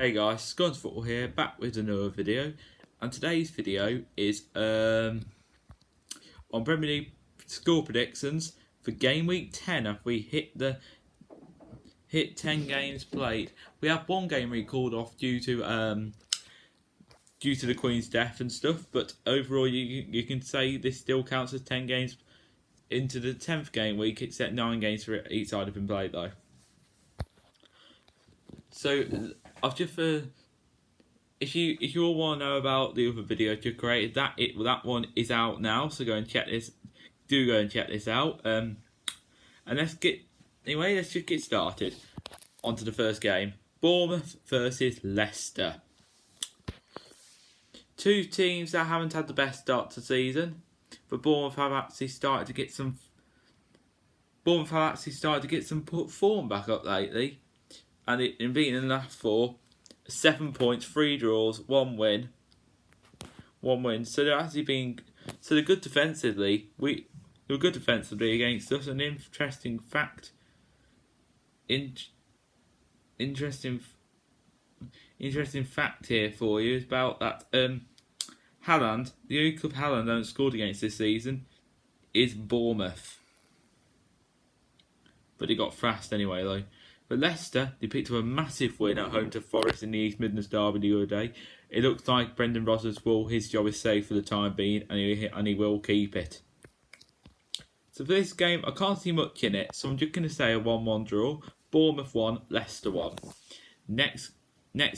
Hey guys, Scones Football here, back with another video, and today's video is on Premier League score predictions for game week 10. If we hit 10 games played, we have one game we called off due to the Queen's death and stuff, but overall you can say this still counts as 10 games into the 10th game week, except 9 games for each side have been played though. So I've just if you all want to know about the other video I created, that one is out now. So go and check this. Do go and check this out. And let's just get started. Onto the first game: Bournemouth versus Leicester. Two teams that haven't had the best start to the season, but Bournemouth have actually started to get some. Form back up lately, and in beating the last 4. 7 points, 3 draws, 1 win. So they're actually they're good defensively. They were good defensively against us. An interesting fact. Interesting fact here for you is about that. Haaland, the only club Haaland hasn't scored against this season is Bournemouth, but he got thrashed anyway though. But Leicester, they picked up a massive win at home to Forest in the East Midlands derby the other day. It looks like Brendan Rodgers his job is safe for the time being, and he will keep it. So for this game, I can't see much in it, so I'm just going to say a 1-1 draw. Bournemouth 1, Leicester 1. Next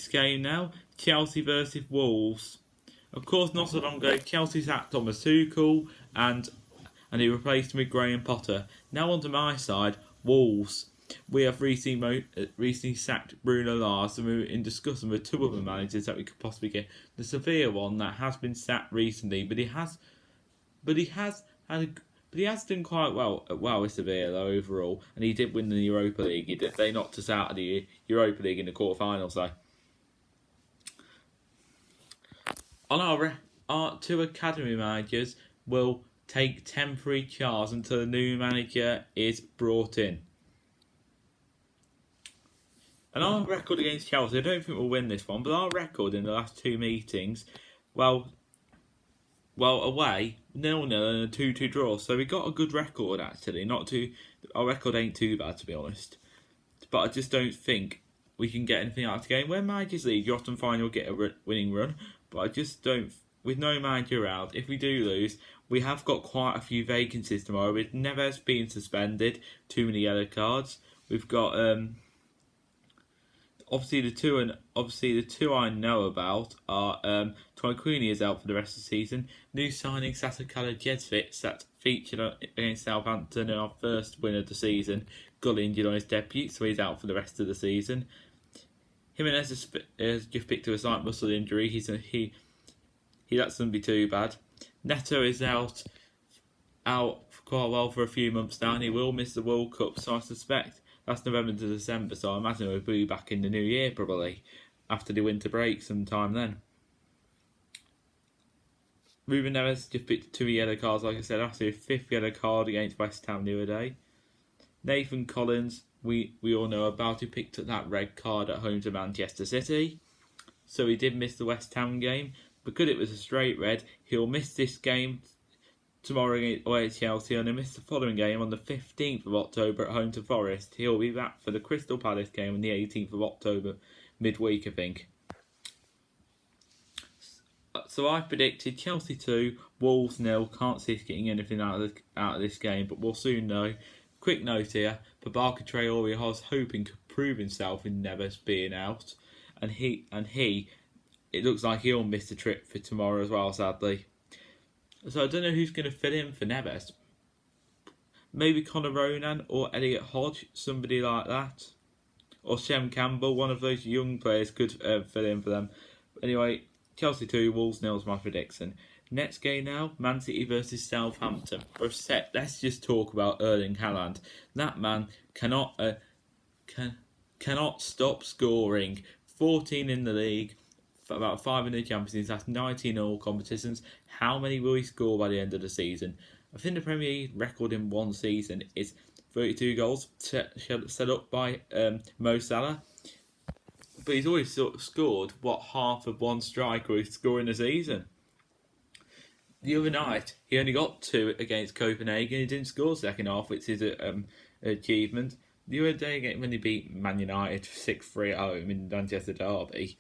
game now, Chelsea versus Wolves. Of course, not so long ago, Chelsea sacked Thomas Tuchel and he replaced him with Graham Potter. Now onto my side, Wolves. We have recently sacked Bruno Lars, and we're in discussion with 2 other managers that we could possibly get. The Sevilla one that has been sacked recently, but he has done quite well with Sevilla though, overall, and he did win the Europa League. They knocked us out of the Europa League in the quarterfinals though. On our 2 academy managers will take temporary charge until the new manager is brought in. And our record against Chelsea, I don't think we'll win this one, but our record in the last 2 meetings, away, 0-0 and a 2-2 draw. So we got a good record actually. Our record ain't too bad to be honest. But I just don't think we can get anything out of the game. When managers leave, you often find you'll get a winning run. But I just don't. With no manager out, if we do lose, we have got quite a few vacancies tomorrow. With Neves being suspended, too many yellow cards. We've got Obviously, the two I know about are Troy is out for the rest of the season. New signing Sasa Kalajidzic that featured against Southampton in our first win of the season. Got injured on his debut, so he's out for the rest of the season. Jimenez has just picked up a slight muscle injury. He that shouldn't be too bad. Neto is out quite well for a few months now, and he will miss the World Cup. So I suspect that's November to December, so I imagine we'll be back in the new year probably, after the winter break sometime then. Ruben Neves just picked 2 yellow cards, like I said, after a 5th yellow card against West Ham the other day. Nathan Collins, we all know about, who picked up that red card at home to Manchester City. So he did miss the West Ham game. Because it was a straight red, he'll miss this game tomorrow away at Chelsea, and he'll miss the following game on the 15th of October at home to Forest. He'll be back for the Crystal Palace game on the 18th of October, midweek I think. So I've predicted Chelsea 2, Wolves 0. Can't see us getting anything out of this game, but we'll soon know. Quick note here: Babaka Traore was hoping to prove himself in Neves being out, and it looks like he'll miss the trip for tomorrow as well, sadly. So I don't know who's going to fill in for Neves. Maybe Conor Ronan or Elliot Hodge, somebody like that. Or Shem Campbell, one of those young players could fill in for them. Anyway, Chelsea 2, Wolves 0 is my prediction. Next game now, Man City versus Southampton. Let's just talk about Erling Haaland. That man cannot stop scoring. 14 in the league. About 5 in the Champions League, that's 19 in all competitions. How many will he score by the end of the season? I think the Premier League record in one season is 32 goals set up by Mo Salah. but he's always sort of scored half of one striker would score in a season. The other night, he only got 2 against Copenhagen. He didn't score second half, which is an achievement. The other day, when they beat Man United 6-3 at home in Manchester Derby,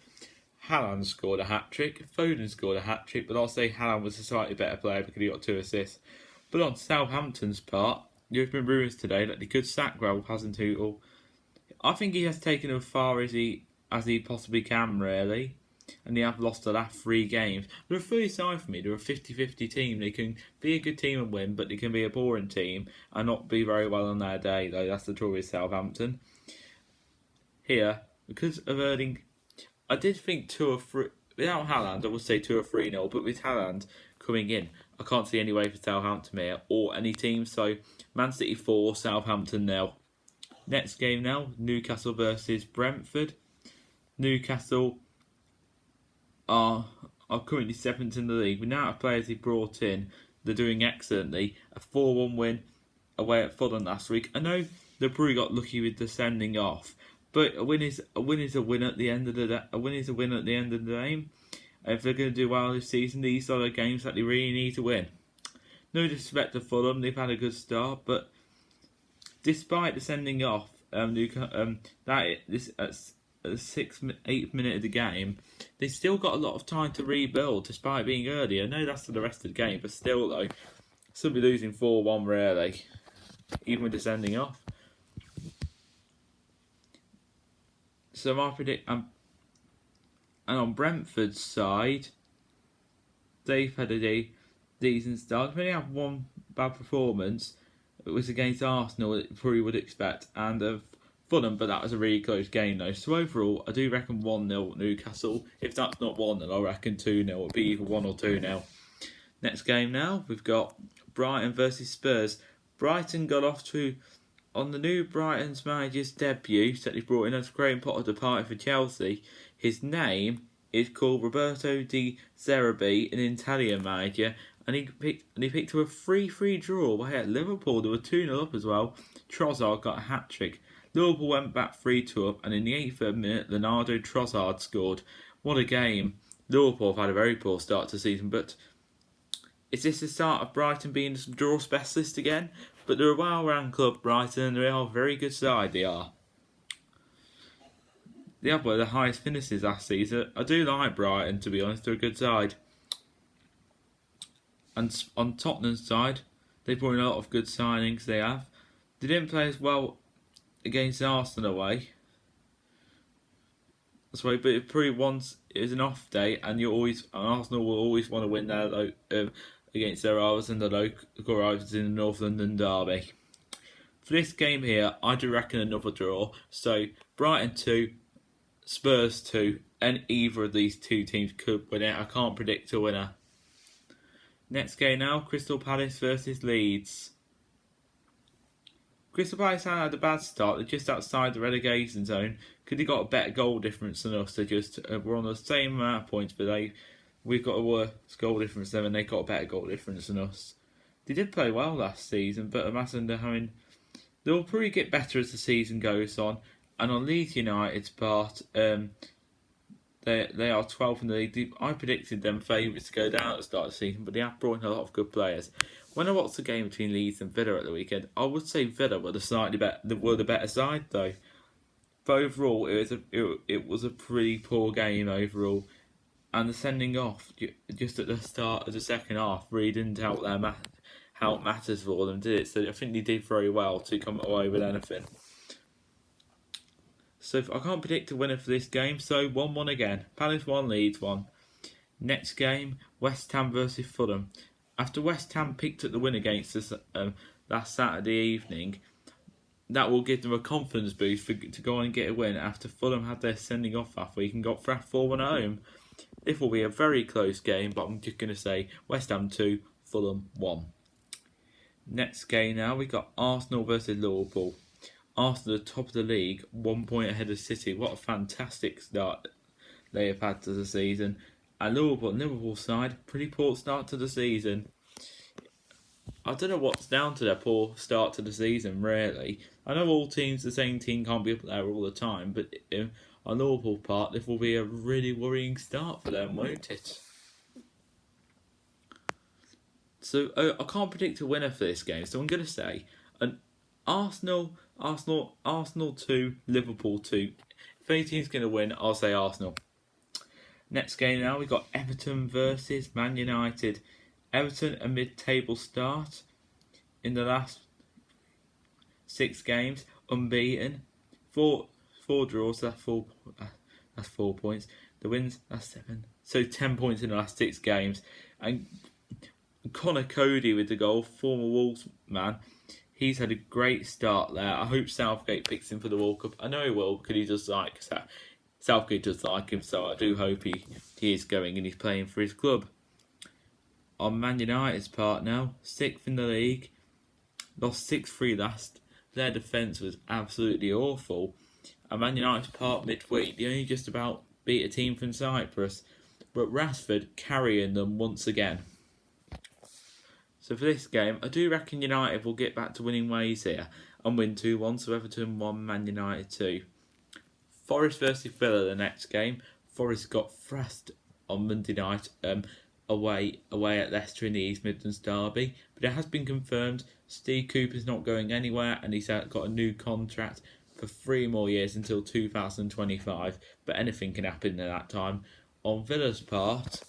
Haaland scored a hat-trick, Foden scored a hat-trick, but I'll say Haaland was a slightly better player because he got 2 assists. But on Southampton's part, there have been rumours today that they could sack Ralph Hasenhüttl. I think he has taken as far as he possibly can, really. And they have lost the last 3 games. They're a funny side for me. They're a 50-50 team. They can be a good team and win, but they can be a boring team and not be very well on their day, though. That's the trouble with Southampton. Here, because of Erling, I did think 2 or 3... Without Haaland, I would say 2 or 3-0, but with Haaland coming in, I can't see any way for Southampton here or any team. So, Man City 4, Southampton 0. Next game now, Newcastle versus Brentford. Newcastle are currently 7th in the league. We now have players he brought in. They're doing excellently. A 4-1 win away at Fulham last week. I know they probably got lucky with the sending off, but a win is a win at the end of the day. A win is a win at the end of the game. If they're going to do well this season, these are the games that they really need to win. No disrespect to Fulham, they've had a good start, but despite the sending off, at the 8th minute of the game, they still got a lot of time to rebuild despite being early. I know that's for the rest of the game, but still though, still be losing 4-1 really, even with the sending off. So I predict, and on Brentford's side, they've had a decent start. They only have one bad performance. It was against Arsenal, that you probably would expect, and of Fulham, but that was a really close game though. So overall, I do reckon 1-0 Newcastle. If that's not 1-0, I reckon 2-0. It'll be either 1 or 2-0. Next game now, we've got Brighton versus Spurs. Brighton got off to, on the new Brighton's manager's debut that he brought in as Graham Potter departed for Chelsea. His name is called Roberto Di Zerbi, an Italian manager, and he picked up a 3-3 draw away at Liverpool. They were 2-0 up as well. Trossard got a hat-trick. Liverpool went back 3-2 up, and in the 83rd minute, Leonardo Trossard scored. What a game. Liverpool have had a very poor start to the season, but is this the start of Brighton being a draw specialist again? But they're a well-run club, Brighton, and they are a very good side, they are. They have one of the highest finishes last season. I do like Brighton, to be honest, they're a good side. And on Tottenham's side, they brought in a lot of good signings, they have. They didn't play as well against Arsenal away. That's right, but it probably once it was an off day, and Arsenal will always want to win their against their rivals and the local rivals in the North London derby. For this game here, I do reckon another draw. So Brighton 2, Spurs 2, and either of these two teams could win it. I can't predict a winner. Next game now, Crystal Palace versus Leeds. Crystal Palace had a bad start. They're just outside the relegation zone. Could they got a better goal difference than us? They just were on the same amount of points, but we've got a worse goal difference than them, and they got a better goal difference than us. They did play well last season, but imagine they'll probably get better as the season goes on. And on Leeds United's part, they are 12th in the league. I predicted them favourites to go down at the start of the season, but they have brought in a lot of good players. When I watched the game between Leeds and Villa at the weekend, I would say Villa were the better side though. But overall, it was a pretty poor game overall, and the sending off just at the start of the second half really didn't help matters for them, did it? So I think they did very well to come away with anything. So I can't predict a winner for this game. So 1-1 again. Palace 1, Leeds 1. Next game, West Ham versus Fulham. After West Ham picked up the win against us last Saturday evening, that will give them a confidence boost to go on and get a win after Fulham had their sending off last week and got 4-1 at home. This will be a very close game, but I'm just going to say West Ham 2, Fulham 1. Next game now, we got Arsenal versus Liverpool. Arsenal at the top of the league, 1 point ahead of City. What a fantastic start they have had to the season. And Liverpool side, pretty poor start to the season. I don't know what's down to their poor start to the season, really. I know all teams, the same team can't be up there all the time, but on Liverpool part, this will be a really worrying start for them, won't it? So I can't predict a winner for this game, so I'm going to say an Arsenal 2, Liverpool 2. If any team's going to win, I'll say Arsenal. Next game now, we've got Everton versus Man United. Everton, a mid-table start. In the last 6 games, unbeaten. Four draws, so that's 4 points. The wins, that's 7. So 10 points in the last 6 games. And Connor Cody with the goal, former Wolves man. He's had a great start there. I hope Southgate picks him for the World Cup. I know he will, because he does like Southgate does like him, so I do hope he is going and he's playing for his club. On Man United's part now, 6th in the league, lost 6-3 last. Their defence was absolutely awful. And Man United's part midweek, they only just about beat a team from Cyprus, but Rashford carrying them once again. So for this game, I do reckon United will get back to winning ways here and win 2-1, so Everton 1, Man United 2. Forest versus Villa the next game. Forest got thrashed on Monday night away at Leicester in the East Midlands derby, but it has been confirmed Steve Cooper's not going anywhere and he's got a new contract for 3 more years until 2025, but anything can happen at that time. On Villa's part,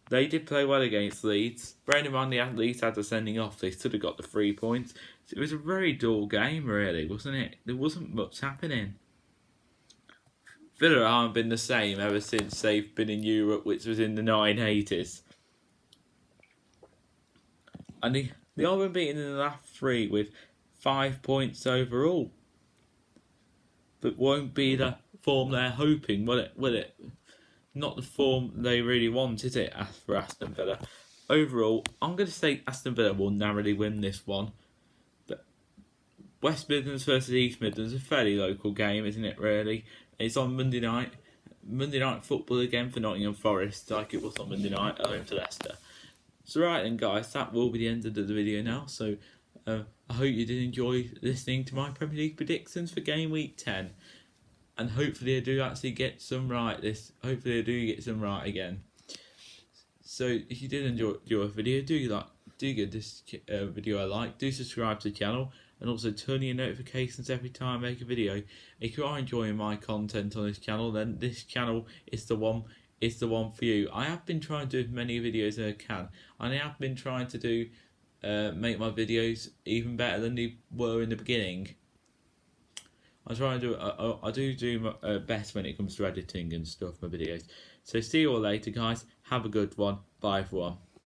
they did play well against Leeds. Bearing in mind the Leeds had the sending off, they still have got the 3 points. So it was a very dull game, really, wasn't it? There wasn't much happening. Villa haven't been the same ever since they've been in Europe, which was in the 1980s. And they all been beaten in the last 3 with 5 points overall. But won't be the form they're hoping, will it? Not the form they really want, is it, for Aston Villa? Overall, I'm going to say Aston Villa will narrowly win this one. But West Midlands versus East Midlands is a fairly local game, isn't it, really? It's on Monday night. Monday night football again for Nottingham Forest, like it was on Monday night at home to Leicester. So right then, guys, that will be the end of the video now. So I hope you did enjoy listening to my Premier League predictions for game week 10. And hopefully I do actually get some right. Hopefully I do get some right again. So if you did enjoy your video, do give this video a like. Do subscribe to the channel, and also turn on your notifications every time I make a video. If you are enjoying my content on this channel, then this channel is the one. It's the one for you. I have been trying to do as many videos as I can, and I have been trying to make my videos even better than they were in the beginning. I try and I do my best when it comes to editing and stuff, my videos. So see you all later, guys. Have a good one. Bye, everyone.